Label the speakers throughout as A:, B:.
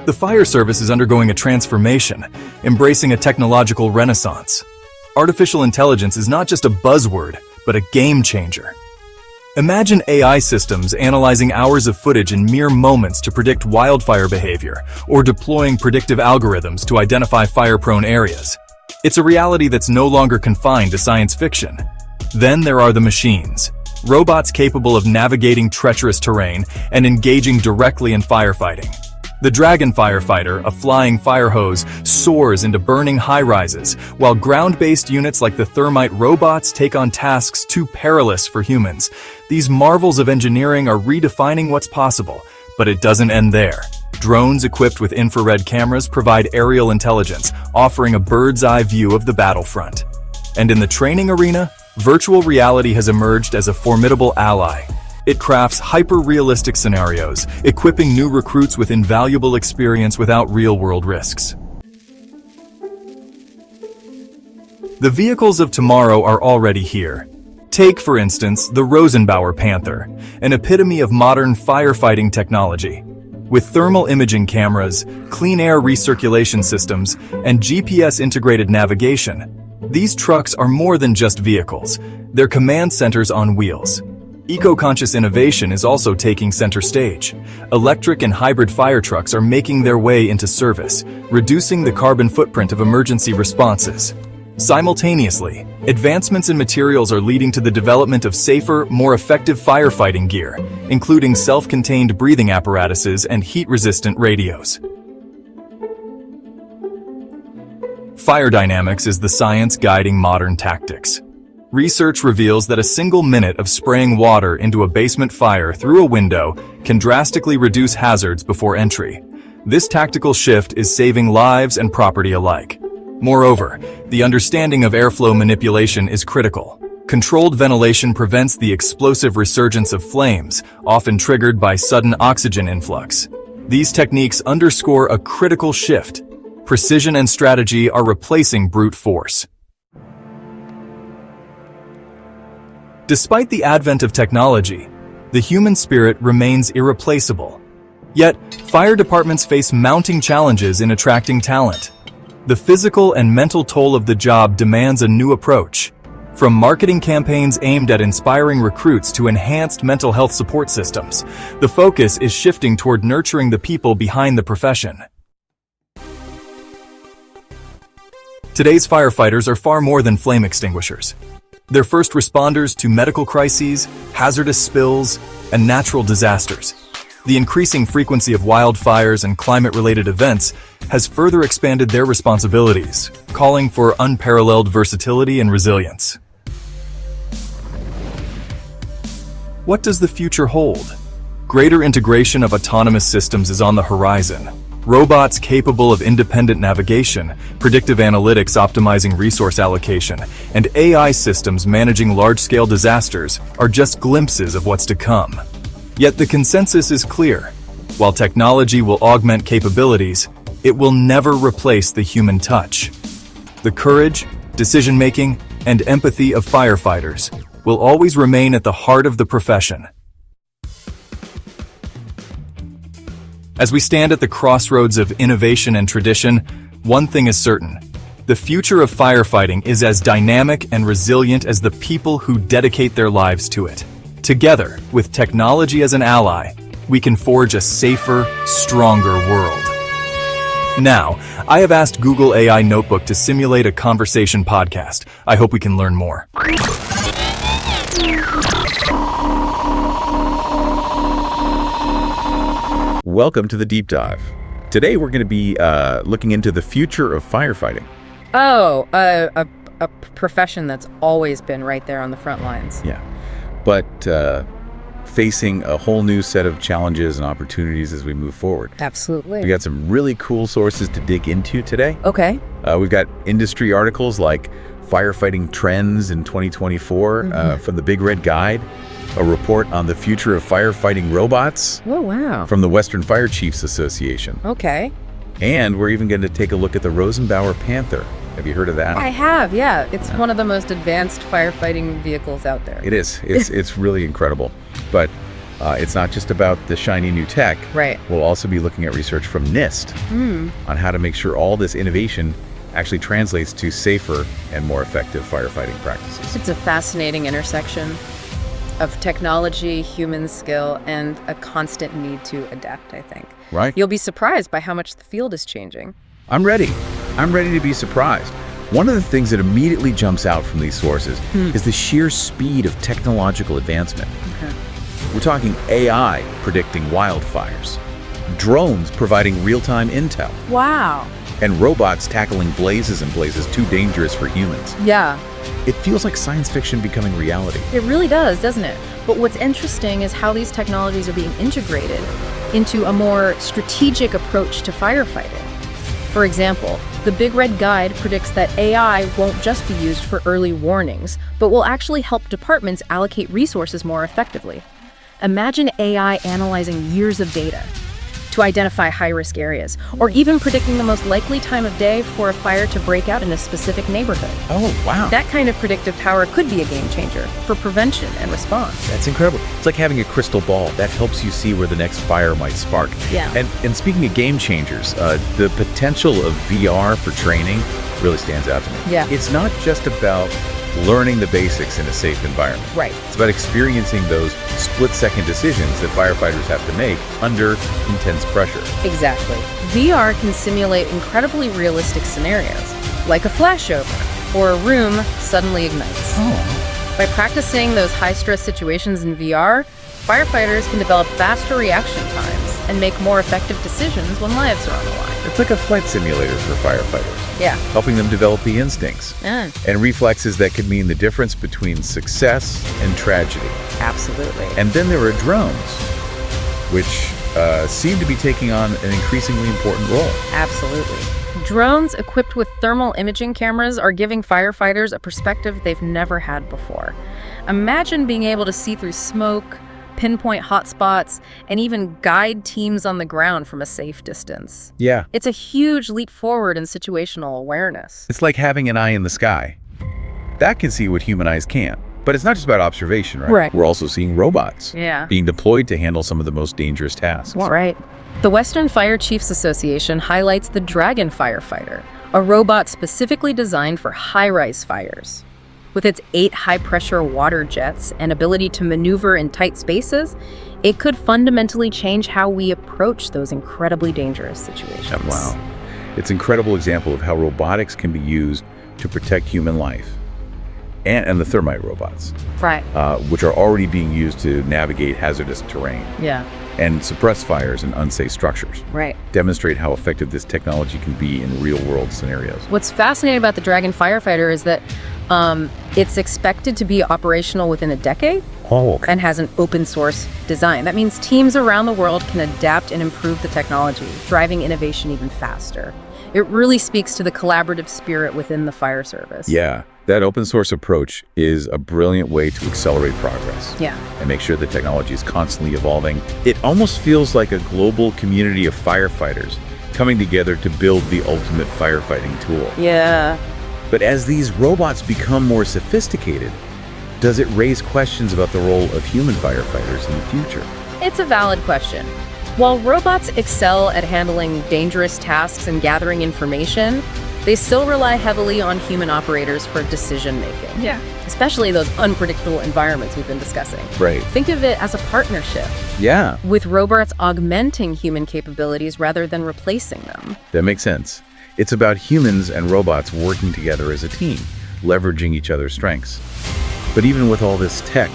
A: The fire service is undergoing a transformation, embracing a technological renaissance. Artificial intelligence is not just a buzzword, but a game changer. Imagine AI systems analyzing hours of footage in mere moments to predict wildfire behavior, or deploying predictive algorithms to identify fire-prone areas. It's a reality that's no longer confined to science fiction. Then there are the machines. Robots capable of navigating treacherous terrain and engaging directly in firefighting. The Dragon Firefighter, a flying fire hose, soars into burning high-rises, while ground-based units like the thermite robots take on tasks too perilous for humans. These marvels of engineering are redefining what's possible, but it doesn't end there. Drones equipped with infrared cameras provide aerial intelligence, offering a bird's-eye view of the battlefront. And in the training arena, virtual reality has emerged as a formidable ally. It crafts hyper-realistic scenarios, equipping new recruits with invaluable experience without real-world risks. The vehicles of tomorrow are already here. Take, for instance, the Rosenbauer Panther, an epitome of modern firefighting technology. With thermal imaging cameras, clean air recirculation systems, and GPS-integrated navigation, these trucks are more than just vehicles. They're command centers on wheels. Eco-conscious innovation is also taking center stage. Electric and hybrid fire trucks are making their way into service, reducing the carbon footprint of emergency responses. Simultaneously, advancements in materials are leading to the development of safer, more effective firefighting gear, including self-contained breathing apparatuses and heat-resistant radios. Fire dynamics is the science guiding modern tactics. Research reveals that a single minute of spraying water into a basement fire through a window can drastically reduce hazards before entry. This tactical shift is saving lives and property alike. Moreover, the understanding of airflow manipulation is critical. Controlled ventilation prevents the explosive resurgence of flames, often triggered by sudden oxygen influx. These techniques underscore a critical shift. Precision and strategy are replacing brute force. Despite the advent of technology, the human spirit remains irreplaceable. Yet, fire departments face mounting challenges in attracting talent. The physical and mental toll of the job demands a new approach. From marketing campaigns aimed at inspiring recruits to enhanced mental health support systems, the focus is shifting toward nurturing the people behind the profession. Today's firefighters are far more than flame extinguishers. They're first responders to medical crises, hazardous spills, and natural disasters. The increasing frequency of wildfires and climate-related events has further expanded their responsibilities, calling for unparalleled versatility and resilience. What does the future hold? Greater integration of autonomous systems is on the horizon. Robots capable of independent navigation, predictive analytics optimizing resource allocation, and AI systems managing large-scale disasters are just glimpses of what's to come. Yet the consensus is clear. While technology will augment capabilities, it will never replace the human touch. The courage, decision-making, and empathy of firefighters will always remain at the heart of the profession. As we stand at the crossroads of innovation and tradition, one thing is certain. The future of firefighting is as dynamic and resilient as the people who dedicate their lives to it. Together, with technology as an ally, we can forge a safer, stronger world. Now, I have asked Google AI Notebook to simulate a conversation podcast. I hope we can learn more.
B: Welcome to the Deep Dive. Today we're going to be looking into the future of firefighting.
C: Oh, a profession that's always been right there on the front lines.
B: Yeah, but facing a whole new set of challenges and opportunities as we move forward.
C: Absolutely.
B: We got some really cool sources to dig into today.
C: Okay.
B: We've got industry articles like Firefighting Trends in 2024 from the Big Red Guide, a report on the future of firefighting robots
C: Oh, wow.
B: from the Western Fire Chiefs Association.
C: Okay.
B: And we're even going to take a look at the Rosenbauer Panther. Have you heard of that?
C: I have, yeah. It's one of the most advanced firefighting vehicles out there.
B: It is. It's really incredible. But It's not just about the shiny new tech.
C: Right.
B: We'll also be looking at research from NIST on how to make sure all this innovation actually translates to safer and more effective firefighting practices.
C: It's a fascinating intersection of technology, human skill, and a constant need to adapt, I think.
B: Right.
C: You'll be surprised by how much the field is changing.
B: I'm ready. I'm ready to be surprised. One of the things that immediately jumps out from these sources is the sheer speed of technological advancement. We're talking AI predicting wildfires, drones providing real-time intel,
C: Wow.
B: and robots tackling blazes and blazes too dangerous for humans.
C: Yeah,
B: It feels like science fiction becoming reality.
C: it really does, doesn't it? But what's interesting is how these technologies are being integrated into a more strategic approach to firefighting. For example, the Big Red Guide predicts that AI won't just be used for early warnings, but will actually help departments allocate resources more effectively. Imagine AI analyzing years of data to identify high-risk areas, or even predicting the most likely time of day for a fire to break out in a specific neighborhood.
B: Oh, wow.
C: That kind of predictive power could be a game changer for prevention and response.
B: That's incredible. It's like having a crystal ball that helps you see where the next fire might spark.
C: Yeah.
B: And speaking of game changers, the potential of VR for training really stands out to me.
C: Yeah.
B: It's not just about learning the basics in a safe environment.
C: Right.
B: It's about experiencing those split-second decisions that firefighters have to make under intense pressure.
C: Exactly. VR can simulate incredibly realistic scenarios, like a flashover or a room suddenly ignites.
B: Oh.
C: By practicing those high-stress situations in VR, firefighters can develop faster reaction times and make more effective decisions when lives are on the line.
B: It's like a flight simulator for firefighters,
C: Yeah.
B: helping them develop the instincts
C: Yeah.
B: and reflexes that could mean the difference between success and tragedy.
C: Absolutely.
B: And then there are drones, which seem to be taking on an increasingly important role.
C: Absolutely. Drones equipped with thermal imaging cameras are giving firefighters a perspective they've never had before. Imagine being able to see through smoke, pinpoint hotspots, and even guide teams on the ground from a safe distance.
B: Yeah.
C: It's a huge leap forward in situational awareness.
B: It's like having an eye in the sky. That can see what human eyes can't. But it's not just about observation, right?
C: Right.
B: We're also seeing robots
C: Yeah.
B: being deployed to handle some of the most dangerous tasks.
C: Right. The Western Fire Chiefs Association highlights the Dragon Firefighter, a robot specifically designed for high-rise fires. With its 8 high-pressure water jets and ability to maneuver in tight spaces, it could fundamentally change how we approach those incredibly dangerous situations.
B: Wow. It's an incredible example of how robotics can be used to protect human life. And the thermite robots,
C: Right.
B: which are already being used to navigate hazardous terrain
C: Yeah.
B: and suppress fires in unsafe structures,
C: Right.
B: demonstrate how effective this technology can be in real-world scenarios.
C: What's fascinating about the Dragon Firefighter is that it's expected to be operational within a decade.
B: Oh,
C: And has an open source design. That means teams around the world can adapt and improve the technology, driving innovation even faster. It really speaks to the collaborative spirit within the fire service.
B: Yeah, that open source approach is a brilliant way to accelerate progress.
C: Yeah.
B: And make sure the technology is constantly evolving. It almost feels like a global community of firefighters coming together to build the ultimate firefighting tool.
C: Yeah.
B: But as these robots become more sophisticated, does it raise questions about the role of human firefighters in the future?
C: It's a valid question. While robots excel at handling dangerous tasks and gathering information, they still rely heavily on human operators for decision making.
D: Yeah.
C: Especially those unpredictable environments we've been discussing.
B: Right.
C: Think of it as a partnership,
B: Yeah,
C: with robots augmenting human capabilities rather than replacing them.
B: that makes sense. It's about humans and robots working together as a team, leveraging each other's strengths. But even with all this tech,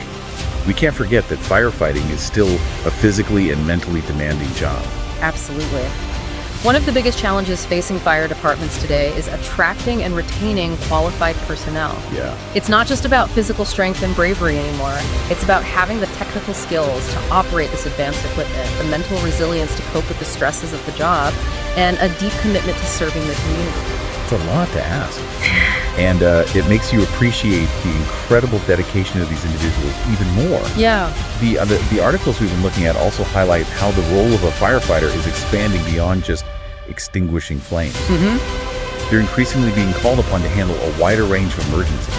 B: we can't forget that firefighting is still a physically and mentally demanding job.
C: Absolutely. One of the biggest challenges facing fire departments today is attracting and retaining qualified personnel.
B: Yeah.
C: It's not just about physical strength and bravery anymore. It's about having the technical skills to operate this advanced equipment, the mental resilience to cope with the stresses of the job, and a deep commitment to serving the community.
B: It's a lot to ask. And it makes you appreciate the incredible dedication of these individuals even more.
C: Yeah.
B: The articles we've been looking at also highlight how the role of a firefighter is expanding beyond just extinguishing flames. They're increasingly being called upon to handle a wider range of emergencies,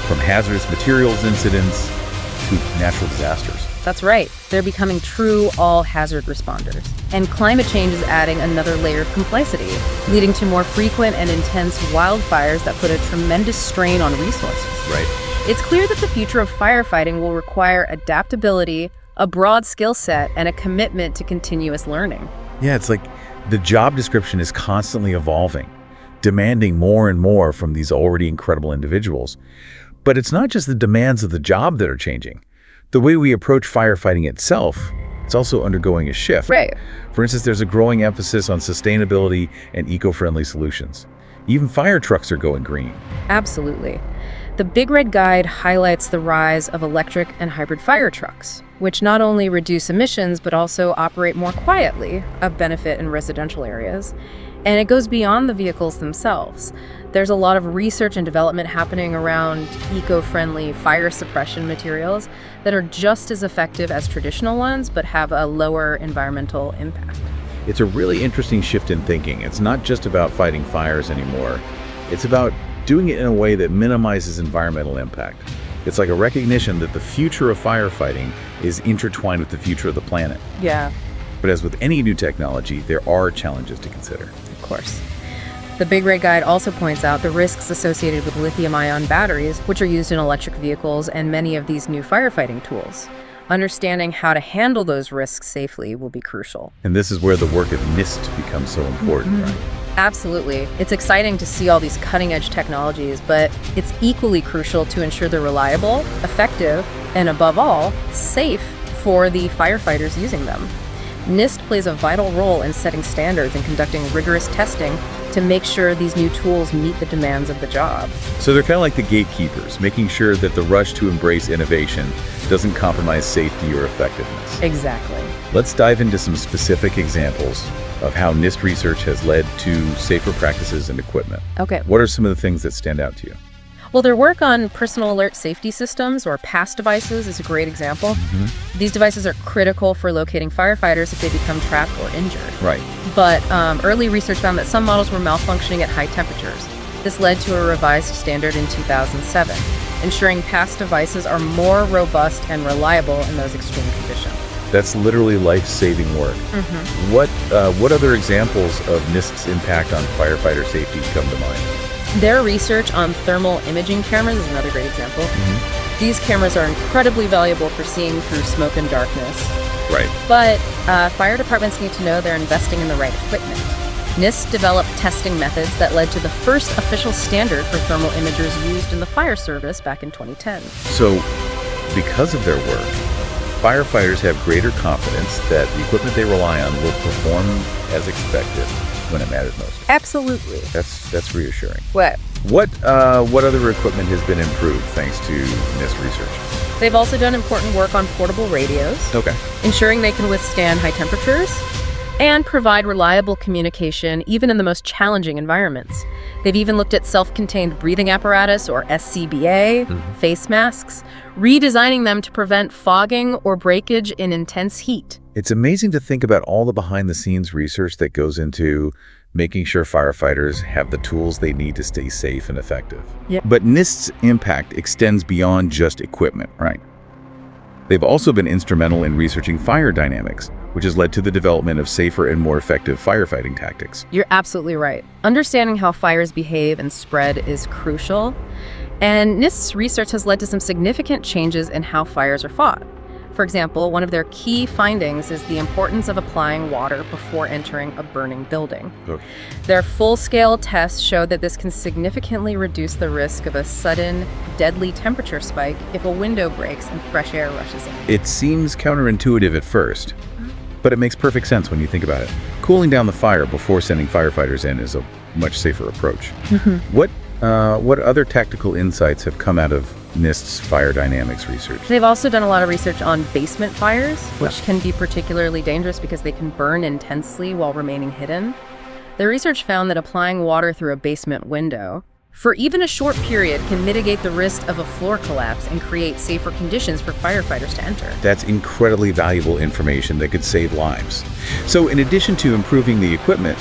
B: from hazardous materials incidents to natural disasters.
C: That's right. They're becoming true all-hazard responders. And climate change is adding another layer of complexity, leading to more frequent and intense wildfires that put a tremendous strain on resources.
B: Right.
C: It's clear that the future of firefighting will require adaptability, a broad skill set, and a commitment to continuous learning.
B: Yeah, it's like the job description is constantly evolving, demanding more and more from these already incredible individuals. But it's not just the demands of the job that are changing. The way we approach firefighting itself, it's also undergoing a shift.
C: Right.
B: For instance, there's a growing emphasis on sustainability and eco-friendly solutions. Even fire trucks are going green.
C: Absolutely. The Big Red Guide highlights the rise of electric and hybrid fire trucks, which not only reduce emissions but also operate more quietly, a benefit in residential areas. And it goes beyond the vehicles themselves. There's a lot of research and development happening around eco-friendly fire suppression materials that are just as effective as traditional ones but have a lower environmental impact.
B: It's a really interesting shift in thinking. It's not just about fighting fires anymore. It's about doing it in a way that minimizes environmental impact. It's like a recognition that the future of firefighting is intertwined with the future of the planet.
C: Yeah.
B: But as with any new technology, there are challenges to consider.
C: Of course. The Big Red Guide also points out the risks associated with lithium-ion batteries, which are used in electric vehicles and many of these new firefighting tools. Understanding how to handle those risks safely will be crucial.
B: And this is where the work of NIST becomes so important, right?
C: Absolutely. It's exciting to see all these cutting-edge technologies, but it's equally crucial to ensure they're reliable, effective, and above all, safe for the firefighters using them. NIST plays a vital role in setting standards and conducting rigorous testing to make sure these new tools meet the demands of the job.
B: So they're kind of like the gatekeepers, making sure that the rush to embrace innovation doesn't compromise safety or effectiveness.
C: Exactly.
B: Let's dive into some specific examples of how NIST research has led to safer practices and equipment.
C: Okay.
B: What are some of the things that stand out to you?
C: Well, their work on personal alert safety systems, or PASS devices, is a great example. These devices are critical for locating firefighters if they become trapped or injured.
B: Right.
C: But early research found that some models were malfunctioning at high temperatures. This led to a revised standard in 2007, ensuring PASS devices are more robust and reliable in those extreme conditions.
B: That's literally life-saving work. What other examples of NIST's impact on firefighter safety come to mind?
C: Their research on thermal imaging cameras is another great example. These cameras are incredibly valuable for seeing through smoke and darkness.
B: Right.
C: But fire departments need to know they're investing in the right equipment. NIST developed testing methods that led to the first official standard for thermal imagers used in the fire service back in 2010.
B: So, because of their work, firefighters have greater confidence that the equipment they rely on will perform as expected when it matters most.
C: Absolutely.
B: That's reassuring.
C: What?
B: What other equipment has been improved thanks to NIST research?
C: They've also done important work on portable radios,
B: Okay.
C: ensuring they can withstand high temperatures and provide reliable communication even in the most challenging environments. They've even looked at self-contained breathing apparatus, or SCBA, face masks, redesigning them to prevent fogging or breakage in intense heat.
B: It's amazing to think about all the behind-the-scenes research that goes into making sure firefighters have the tools they need to stay safe and effective.
C: Yeah.
B: But NIST's impact extends beyond just equipment, right? They've also been instrumental in researching fire dynamics, which has led to the development of safer and more effective firefighting tactics.
C: You're absolutely right. Understanding how fires behave and spread is crucial, and NIST's research has led to some significant changes in how fires are fought. For example, one of their key findings is the importance of applying water before entering a burning building.
B: Okay.
C: Their full-scale tests show that this can significantly reduce the risk of a sudden, deadly temperature spike if a window breaks and fresh air rushes in.
B: It seems counterintuitive at first, but it makes perfect sense when you think about it. Cooling down the fire before sending firefighters in is a much safer approach. What other tactical insights have come out of NIST's fire dynamics research?
C: They've also done a lot of research on basement fires, which can be particularly dangerous because they can burn intensely while remaining hidden. The research found that applying water through a basement window for even a short period can mitigate the risk of a floor collapse and create safer conditions for firefighters to enter.
B: That's incredibly valuable information that could save lives. So in addition to improving the equipment,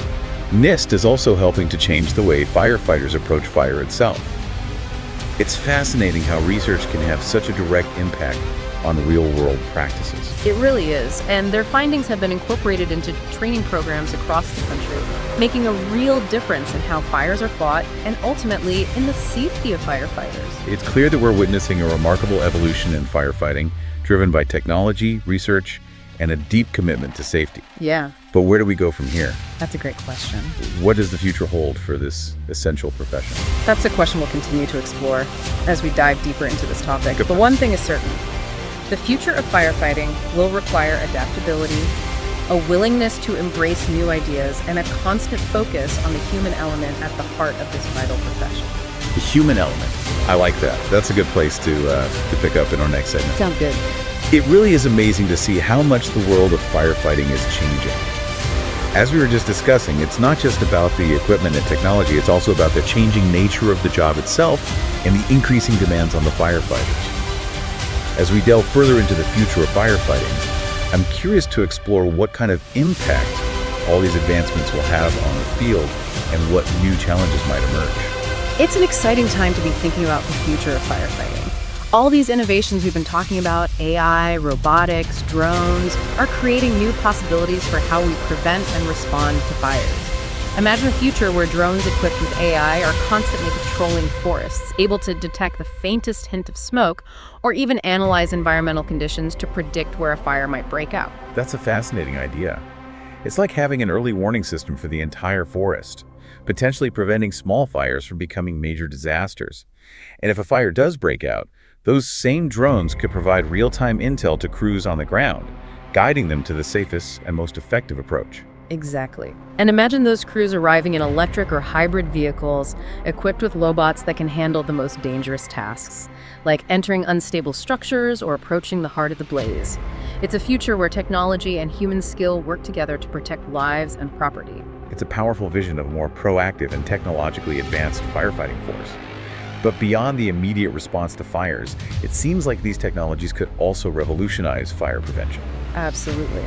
B: NIST is also helping to change the way firefighters approach fire itself. It's fascinating how research can have such a direct impact on real-world practices.
C: It really is, and their findings have been incorporated into training programs across the country, making a real difference in how fires are fought and ultimately in the safety of firefighters.
B: It's clear that we're witnessing a remarkable evolution in firefighting, driven by technology, research, and a deep commitment to safety.
C: Yeah,
B: But where do we go from here?
C: that's a great question.
B: What does the future hold for this essential profession?
C: That's a question we'll continue to explore as we dive deeper into this topic.
B: Good
C: But
B: point.
C: one thing is certain. The future of firefighting will require adaptability, a willingness to embrace new ideas, and a constant focus on the human element at the heart of this vital profession.
B: The human element. I like that. That's a good place to pick up in our next segment.
C: Sounds good.
B: It really is amazing to see how much the world of firefighting is changing. As we were just discussing, it's not just about the equipment and technology, it's also about the changing nature of the job itself and the increasing demands on the firefighters. As we delve further into the future of firefighting, I'm curious to explore what kind of impact all these advancements will have on the field and what new challenges might emerge.
C: It's an exciting time to be thinking about the future of firefighting. All these innovations we've been talking about, AI, robotics, drones, are creating new possibilities for how we prevent and respond to fires. Imagine a future where drones equipped with AI are constantly patrolling forests, able to detect the faintest hint of smoke, or even analyze environmental conditions to predict where a fire might break out.
B: That's a fascinating idea. It's like having an early warning system for the entire forest, potentially preventing small fires from becoming major disasters. And if a fire does break out, those same drones could provide real-time intel to crews on the ground, guiding them to the safest and most effective approach.
C: Exactly. And imagine those crews arriving in electric or hybrid vehicles equipped with robots that can handle the most dangerous tasks, like entering unstable structures or approaching the heart of the blaze. It's a future where technology and human skill work together to protect lives and property.
B: It's a powerful vision of a more proactive and technologically advanced firefighting force. But beyond the immediate response to fires, it seems like these technologies could also revolutionize fire prevention.
C: Absolutely.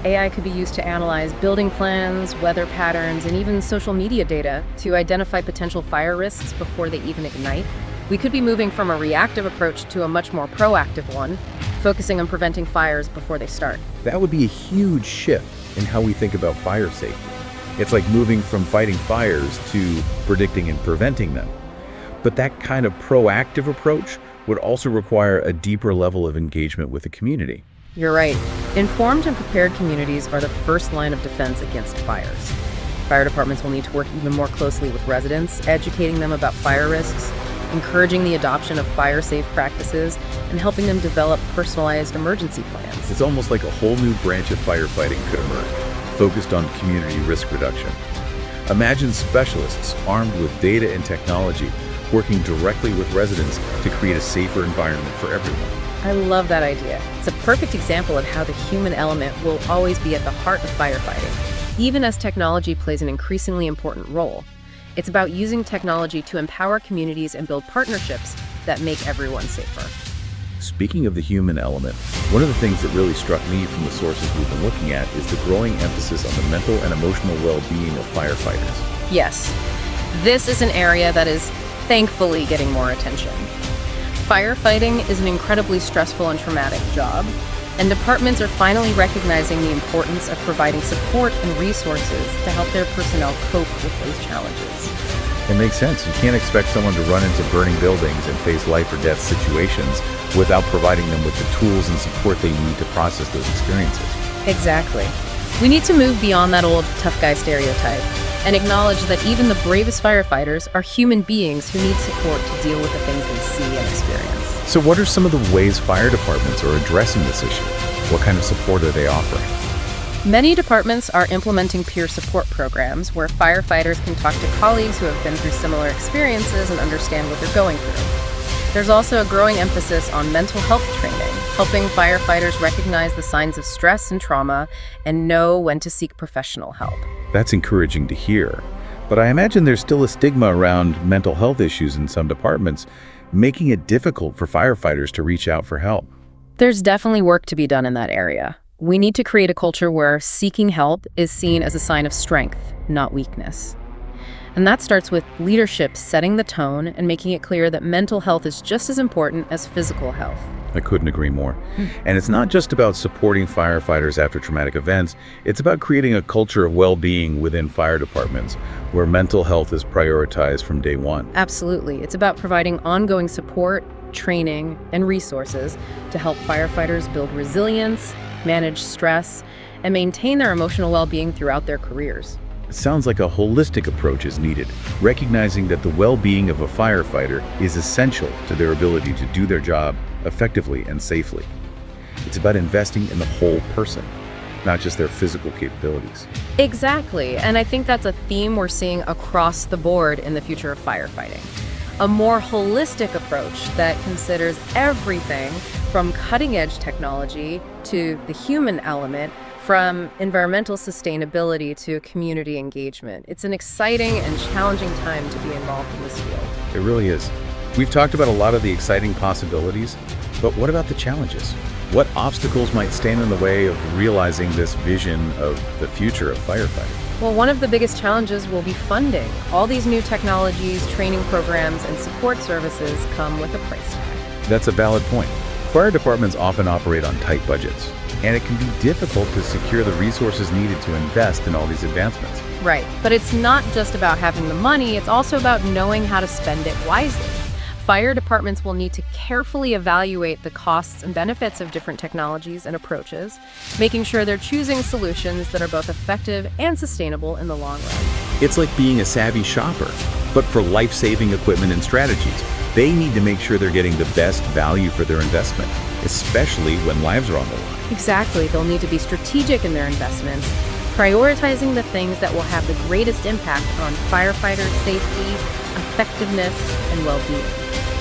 C: AI could be used to analyze building plans, weather patterns, and even social media data to identify potential fire risks before they even ignite. We could be moving from a reactive approach to a much more proactive one, focusing on preventing fires before they start.
B: That would be a huge shift in how we think about fire safety. It's like moving from fighting fires to predicting and preventing them. But that kind of proactive approach would also require a deeper level of engagement with the community.
C: You're right. Informed and prepared communities are the first line of defense against fires. Fire departments will need to work even more closely with residents, educating them about fire risks, encouraging the adoption of fire-safe practices, and helping them develop personalized emergency plans.
B: It's almost like a whole new branch of firefighting could emerge, focused on community risk reduction. Imagine specialists armed with data and technology working directly with residents to create a safer environment for everyone.
C: I love that idea. It's a perfect example of how the human element will always be at the heart of firefighting, even as technology plays an increasingly important role. It's about using technology to empower communities and build partnerships that make everyone safer.
B: Speaking of the human element, one of the things that really struck me from the sources we've been looking at is the growing emphasis on the mental and emotional well-being of firefighters.
C: Yes, this is an area that is thankfully getting more attention. Firefighting is an incredibly stressful and traumatic job, and departments are finally recognizing the importance of providing support and resources to help their personnel cope with those challenges.
B: It makes sense. You can't expect someone to run into burning buildings and face life or death situations without providing them with the tools and support they need to process those experiences.
C: Exactly. We need to move beyond that old tough guy stereotype and acknowledge that even the bravest firefighters are human beings who need support to deal with the things they see and experience.
B: So what are some of the ways fire departments are addressing this issue? What kind of support are they offering?
C: Many departments are implementing peer support programs where firefighters can talk to colleagues who have been through similar experiences and understand what they're going through. There's also a growing emphasis on mental health training, helping firefighters recognize the signs of stress and trauma and know when to seek professional help.
B: That's encouraging to hear. But I imagine there's still a stigma around mental health issues in some departments, making it difficult for firefighters to reach out for help.
C: There's definitely work to be done in that area. We need to create a culture where seeking help is seen as a sign of strength, not weakness. And that starts with leadership setting the tone and making it clear that mental health is just as important as physical health.
B: I couldn't agree more. And it's not just about supporting firefighters after traumatic events, it's about creating a culture of well-being within fire departments where mental health is prioritized from day one.
C: Absolutely. It's about providing ongoing support, training, and resources to help firefighters build resilience, manage stress, and maintain their emotional well-being throughout their careers.
B: It sounds like a holistic approach is needed, recognizing that the well-being of a firefighter is essential to their ability to do their job effectively and safely. It's about investing in the whole person, not just their physical capabilities.
C: Exactly, and I think that's a theme we're seeing across the board in the future of firefighting. A more holistic approach that considers everything from cutting-edge technology to the human element, from environmental sustainability to community engagement. It's an exciting and challenging time to be involved in this field.
B: It really is. We've talked about a lot of the exciting possibilities, but what about the challenges? What obstacles might stand in the way of realizing this vision of the future of firefighting?
C: Well, one of the biggest challenges will be funding. All these new technologies, training programs, and support services come with a price tag.
B: That's a valid point. Fire departments often operate on tight budgets, and it can be difficult to secure the resources needed to invest in all these advancements.
C: Right, but it's not just about having the money, it's also about knowing how to spend it wisely. Fire departments will need to carefully evaluate the costs and benefits of different technologies and approaches, making sure they're choosing solutions that are both effective and sustainable in the long run.
B: It's like being a savvy shopper, but for life-saving equipment and strategies. They need to make sure they're getting the best value for their investment, especially when lives are on the line.
C: Exactly, they'll need to be strategic in their investments, prioritizing the things that will have the greatest impact on firefighter safety, effectiveness, and well-being.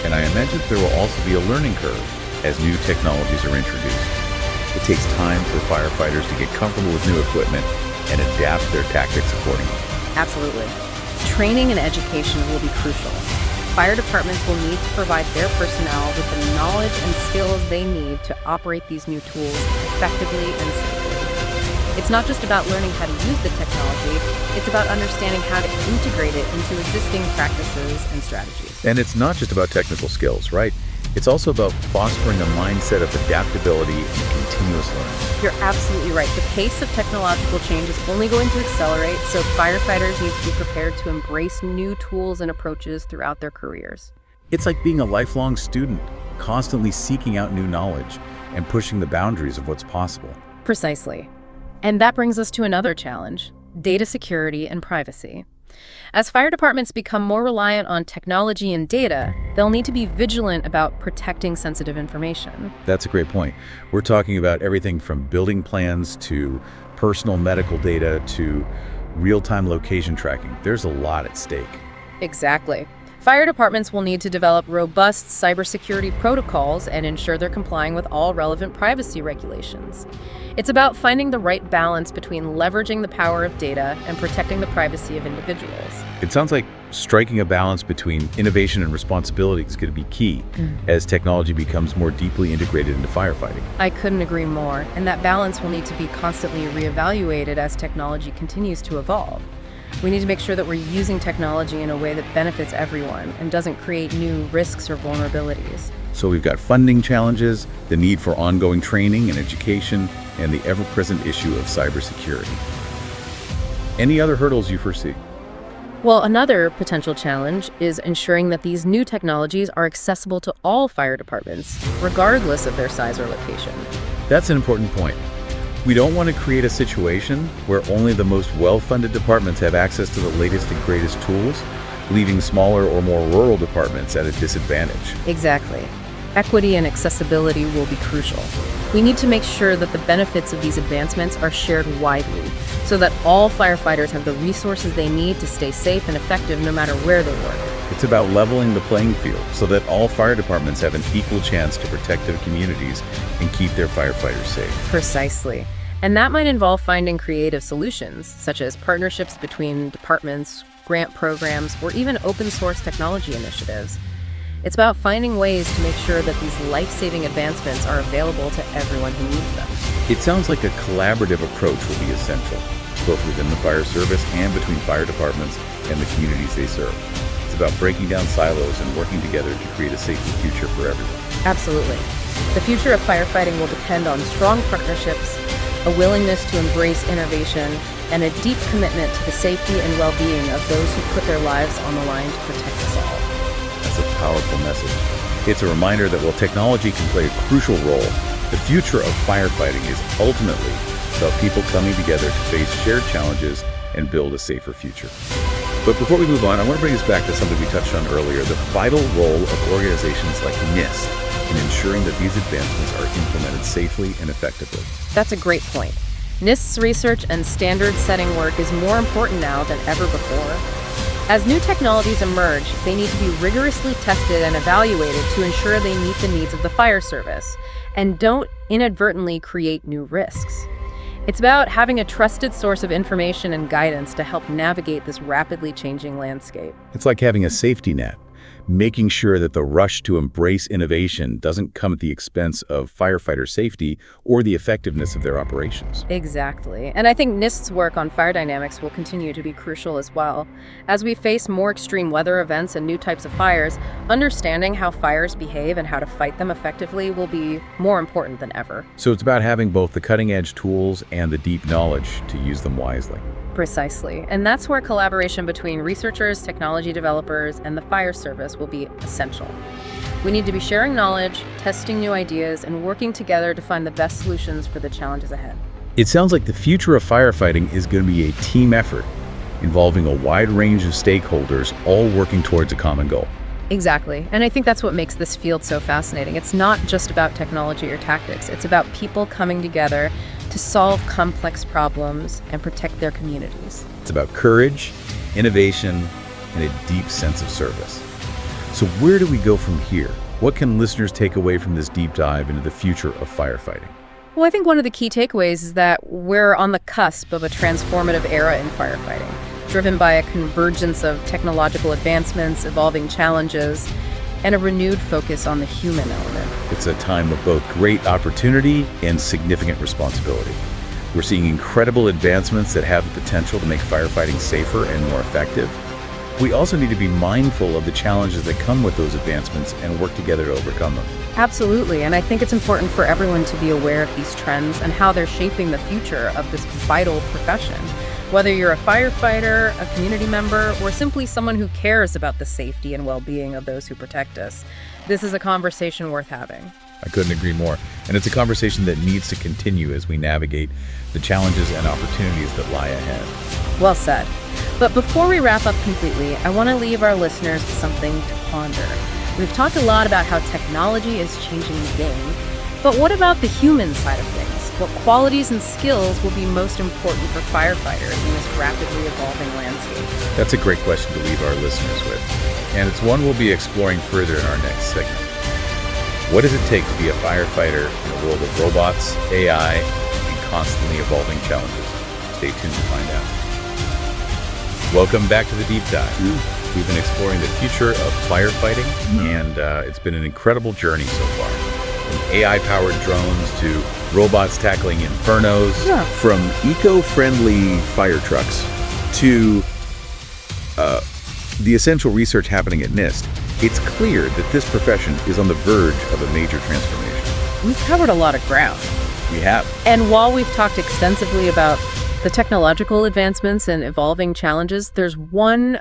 B: And I imagine there will also be a learning curve as new technologies are introduced. It takes time for firefighters to get comfortable with new equipment and adapt their tactics accordingly.
C: Absolutely. Training and education will be crucial. Fire departments will need to provide their personnel with the knowledge and skills they need to operate these new tools effectively and safely. It's not just about learning how to use the technology, it's about understanding how to integrate it into existing practices and strategies.
B: And it's not just about technical skills, right? It's also about fostering a mindset of adaptability and continuous learning.
C: You're absolutely right. The pace of technological change is only going to accelerate, so firefighters need to be prepared to embrace new tools and approaches throughout their careers.
B: It's like being a lifelong student, constantly seeking out new knowledge and pushing the boundaries of what's possible.
C: Precisely. And that brings us to another challenge: data security and privacy. As fire departments become more reliant on technology and data, they'll need to be vigilant about protecting sensitive information.
B: That's a great point. We're talking about everything from building plans to personal medical data to real-time location tracking. There's a lot at stake.
C: Exactly. Fire departments will need to develop robust cybersecurity protocols and ensure they're complying with all relevant privacy regulations. It's about finding the right balance between leveraging the power of data and protecting the privacy of individuals.
B: It sounds like striking a balance between innovation and responsibility is going to be key as technology becomes more deeply integrated into firefighting.
C: I couldn't agree more, and that balance will need to be constantly reevaluated as technology continues to evolve. We need to make sure that we're using technology in a way that benefits everyone and doesn't create new risks or vulnerabilities.
B: So we've got funding challenges, the need for ongoing training and education, and the ever-present issue of cybersecurity. Any other hurdles you foresee?
C: Well, another potential challenge is ensuring that these new technologies are accessible to all fire departments, regardless of their size or location.
B: That's an important point. We don't want to create a situation where only the most well-funded departments have access to the latest and greatest tools, leaving smaller or more rural departments at a disadvantage.
C: Exactly. Equity and accessibility will be crucial. We need to make sure that the benefits of these advancements are shared widely, so that all firefighters have the resources they need to stay safe and effective no matter where they work.
B: It's about leveling the playing field so that all fire departments have an equal chance to protect their communities and keep their firefighters safe.
C: Precisely. And that might involve finding creative solutions, such as partnerships between departments, grant programs, or even open source technology initiatives. It's about finding ways to make sure that these life-saving advancements are available to everyone who needs them.
B: It sounds like a collaborative approach will be essential, both within the fire service and between fire departments and the communities they serve. It's about breaking down silos and working together to create a safer future for everyone.
C: Absolutely. The future of firefighting will depend on strong partnerships, a willingness to embrace innovation, and a deep commitment to the safety and well-being of those who put their lives on the line to protect us all.
B: That's a powerful message. It's a reminder that while technology can play a crucial role, the future of firefighting is ultimately about people coming together to face shared challenges and build a safer future. But before we move on, I want to bring us back to something we touched on earlier, the vital role of organizations like NIST in ensuring that these advancements are implemented safely and effectively.
C: That's a great point. NIST's research and standard-setting work is more important now than ever before. As new technologies emerge, they need to be rigorously tested and evaluated to ensure they meet the needs of the fire service and don't inadvertently create new risks. It's about having a trusted source of information and guidance to help navigate this rapidly changing landscape.
B: It's like having a safety net, making sure that the rush to embrace innovation doesn't come at the expense of firefighter safety or the effectiveness of their operations.
C: Exactly. And I think NIST's work on fire dynamics will continue to be crucial as well. As we face more extreme weather events and new types of fires, understanding how fires behave and how to fight them effectively will be more important than ever.
B: So it's about having both the cutting-edge tools and the deep knowledge to use them wisely.
C: Precisely. And that's where collaboration between researchers, technology developers, and the fire service will be essential. We need to be sharing knowledge, testing new ideas, and working together to find the best solutions for the challenges ahead.
B: It sounds like the future of firefighting is going to be a team effort involving a wide range of stakeholders all working towards a common goal.
C: Exactly. And I think that's what makes this field so fascinating. It's not just about technology or tactics. It's about people coming together to solve complex problems and protect their communities.
B: It's about courage, innovation, and a deep sense of service. So where do we go from here? What can listeners take away from this deep dive into the future of firefighting?
C: Well, I think one of the key takeaways is that we're on the cusp of a transformative era in firefighting, driven by a convergence of technological advancements, evolving challenges, and a renewed focus on the human element.
B: It's a time of both great opportunity and significant responsibility. We're seeing incredible advancements that have the potential to make firefighting safer and more effective. We also need to be mindful of the challenges that come with those advancements and work together to overcome them.
C: Absolutely, and I think it's important for everyone to be aware of these trends and how they're shaping the future of this vital profession. Whether you're a firefighter, a community member, or simply someone who cares about the safety and well-being of those who protect us, this is a conversation worth having.
B: I couldn't agree more. And it's a conversation that needs to continue as we navigate the challenges and opportunities that lie ahead.
C: Well said. But before we wrap up completely, I want to leave our listeners with something to ponder. We've talked a lot about how technology is changing the game, but what about the human side of things? What qualities and skills will be most important for firefighters in this rapidly evolving landscape?
B: That's a great question to leave our listeners with. And it's one we'll be exploring further in our next segment. What does it take to be a firefighter in a world of robots, AI, and constantly evolving challenges? Stay tuned to find out. Welcome back to the Deep Dive. We've been exploring the future of firefighting, and it's been an incredible journey so far. From AI-powered drones to robots tackling infernos, from eco-friendly fire trucks to the essential research happening at NIST, it's clear that this profession is on the verge of a major transformation.
C: We've covered a lot of ground.
B: We have.
C: And while we've talked extensively about the technological advancements and evolving challenges, there's one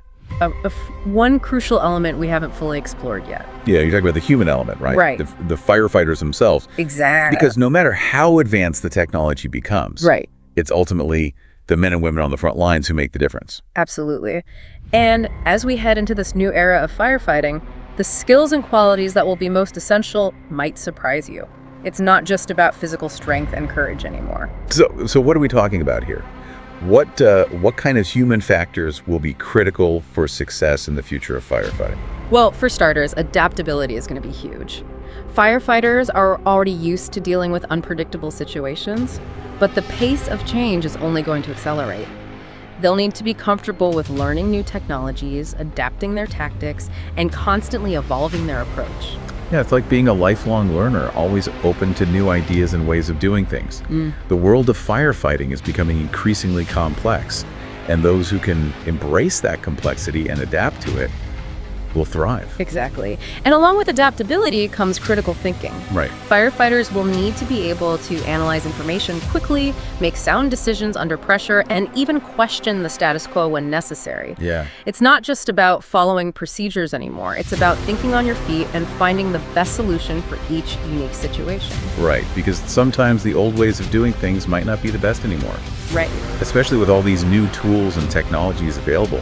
C: crucial element we haven't fully explored yet.
B: Yeah, you're talking about the human element, right?
C: Right.
B: The firefighters themselves.
C: Exactly.
B: Because no matter how advanced the technology becomes,
C: right,
B: it's ultimately the men and women on the front lines who make the difference.
C: Absolutely. And as we head into this new era of firefighting, the skills and qualities that will be most essential might surprise you. It's not just about physical strength and courage anymore.
B: So what are we talking about here? What kind of human factors will be critical for success in the future of firefighting?
C: Well, for starters, adaptability is going to be huge. Firefighters are already used to dealing with unpredictable situations, but the pace of change is only going to accelerate. They'll need to be comfortable with learning new technologies, adapting their tactics, and constantly evolving their approach.
B: Yeah, it's like being a lifelong learner, always open to new ideas and ways of doing things. The world of firefighting is becoming increasingly complex, And those who can embrace that complexity and adapt to it will thrive.
C: Exactly. And along with adaptability comes critical thinking.
B: Right.
C: Firefighters will need to be able to analyze information quickly, make sound decisions under pressure, and even question the status quo when necessary.
B: Yeah.
C: It's not just about following procedures anymore. It's about thinking on your feet and finding the best solution for each unique situation.
B: Right, because sometimes the old ways of doing things might not be the best anymore,
C: Right.
B: especially with all these new tools and technologies available.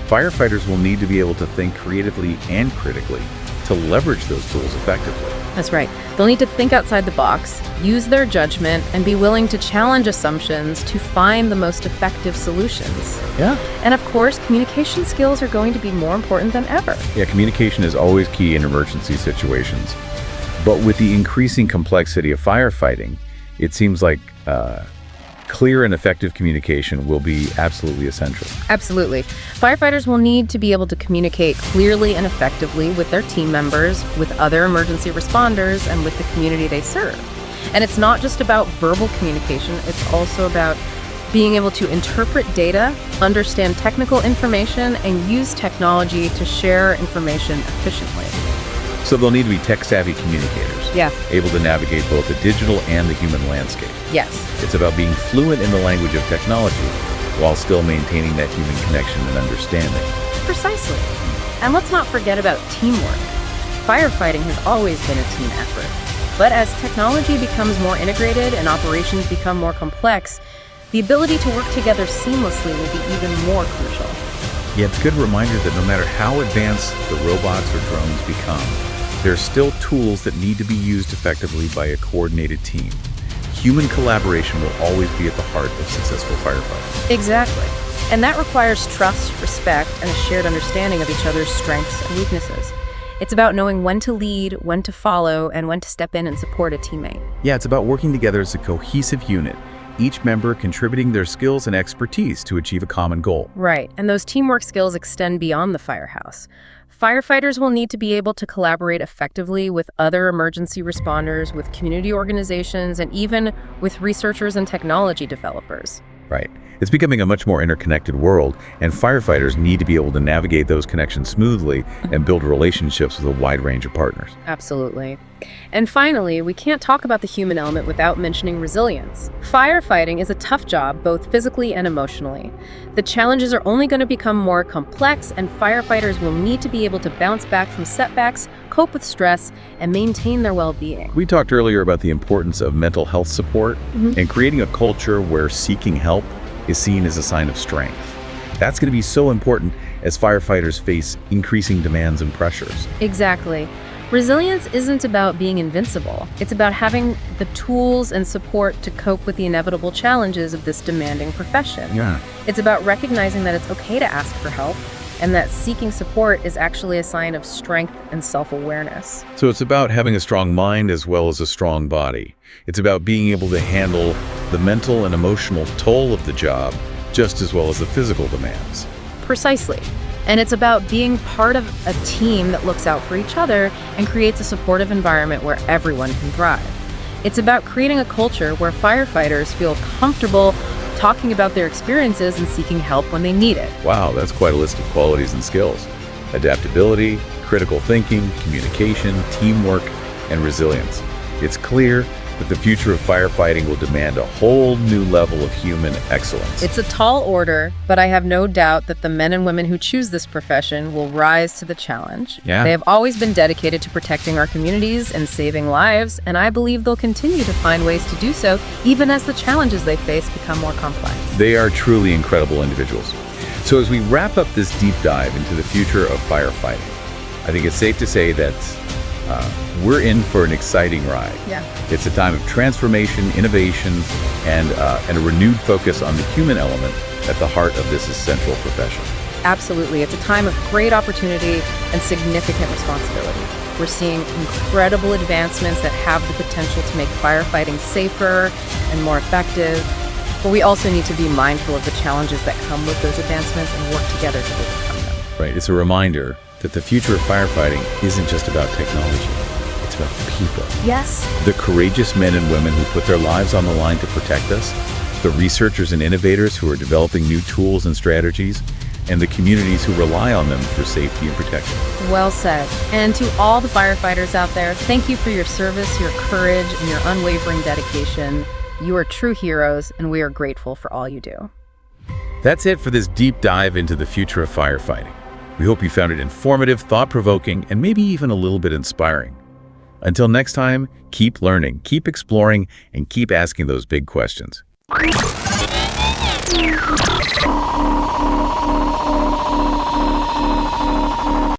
B: Firefighters will need to be able to think creatively and critically to leverage those tools effectively.
C: That's right. They'll need to think outside the box, use their judgment, and be willing to challenge assumptions to find the most effective solutions.
B: Yeah.
C: And of course, communication skills are going to be more important than ever.
B: Yeah, communication is always key in emergency situations. But with the increasing complexity of firefighting, it seems like clear and effective communication will be absolutely essential.
C: Absolutely. Firefighters will need to be able to communicate clearly and effectively with their team members, with other emergency responders, and with the community they serve. And it's not just about verbal communication, it's also about being able to interpret data, understand technical information, and use technology to share information efficiently.
B: So they'll need to be tech-savvy communicators,
C: Yeah.
B: able to navigate both the digital and the human landscape.
C: Yes.
B: It's about being fluent in the language of technology while still maintaining that human connection and understanding.
C: Precisely. And let's not forget about teamwork. Firefighting has always been a team effort. But as technology becomes more integrated and operations become more complex, the ability to work together seamlessly will be even more crucial.
B: Yeah, it's a good reminder that no matter how advanced the robots or drones become, there are still tools that need to be used effectively by a coordinated team. Human collaboration will always be at the heart of successful firefighting.
C: Exactly. And that requires trust, respect, and a shared understanding of each other's strengths and weaknesses. It's about knowing when to lead, when to follow, and when to step in and support a teammate.
B: Yeah, it's about working together as a cohesive unit, each member contributing their skills and expertise to achieve a common goal.
C: Right, and those teamwork skills extend beyond the firehouse. Firefighters will need to be able to collaborate effectively with other emergency responders, with community organizations, and even with researchers and technology developers.
B: Right. It's becoming a much more interconnected world, and firefighters need to be able to navigate those connections smoothly and build relationships with a wide range of partners.
C: Absolutely. And finally, we can't talk about the human element without mentioning resilience. Firefighting is a tough job, both physically and emotionally. The challenges are only going to become more complex, and firefighters will need to be able to bounce back from setbacks, cope with stress, and maintain their well-being.
B: We talked earlier about the importance of mental health support and creating a culture where seeking help is seen as a sign of strength. That's going to be so important as firefighters face increasing demands and pressures.
C: Exactly. Resilience isn't about being invincible. It's about having the tools and support to cope with the inevitable challenges of this demanding profession.
B: Yeah.
C: It's about recognizing that it's okay to ask for help and that seeking support is actually a sign of strength and self-awareness.
B: So it's about having a strong mind as well as a strong body. It's about being able to handle the mental and emotional toll of the job just as well as the physical demands.
C: Precisely. And it's about being part of a team that looks out for each other and creates a supportive environment where everyone can thrive. It's about creating a culture where firefighters feel comfortable talking about their experiences and seeking help when they need it.
B: Wow, that's quite a list of qualities and skills. Adaptability, critical thinking, communication, teamwork, and resilience. It's clear that the future of firefighting will demand a whole new level of human excellence.
C: It's a tall order, but I have no doubt that the men and women who choose this profession will rise to the challenge.
B: Yeah.
C: They have always been dedicated to protecting our communities and saving lives, and I believe they'll continue to find ways to do so, even as the challenges they face become more complex.
B: They are truly incredible individuals. So as we wrap up this deep dive into the future of firefighting, I think it's safe to say that we're in for an exciting ride.
C: Yeah.
B: It's a time of transformation, innovation, and a renewed focus on the human element at the heart of this essential profession.
C: Absolutely. It's a time of great opportunity and significant responsibility. We're seeing incredible advancements that have the potential to make firefighting safer and more effective. But we also need to be mindful of the challenges that come with those advancements and work together to overcome them.
B: Right. It's a reminder that the future of firefighting isn't just about technology. It's about people.
C: Yes.
B: The courageous men and women who put their lives on the line to protect us, the researchers and innovators who are developing new tools and strategies, and the communities who rely on them for safety and protection.
C: Well said. And to all the firefighters out there, thank you for your service, your courage, and your unwavering dedication. You are true heroes, and we are grateful for all you do.
B: That's it for this deep dive into the future of firefighting. We hope you found it informative, thought-provoking, and maybe even a little bit inspiring. Until next time, keep learning, keep exploring, and keep asking those big questions.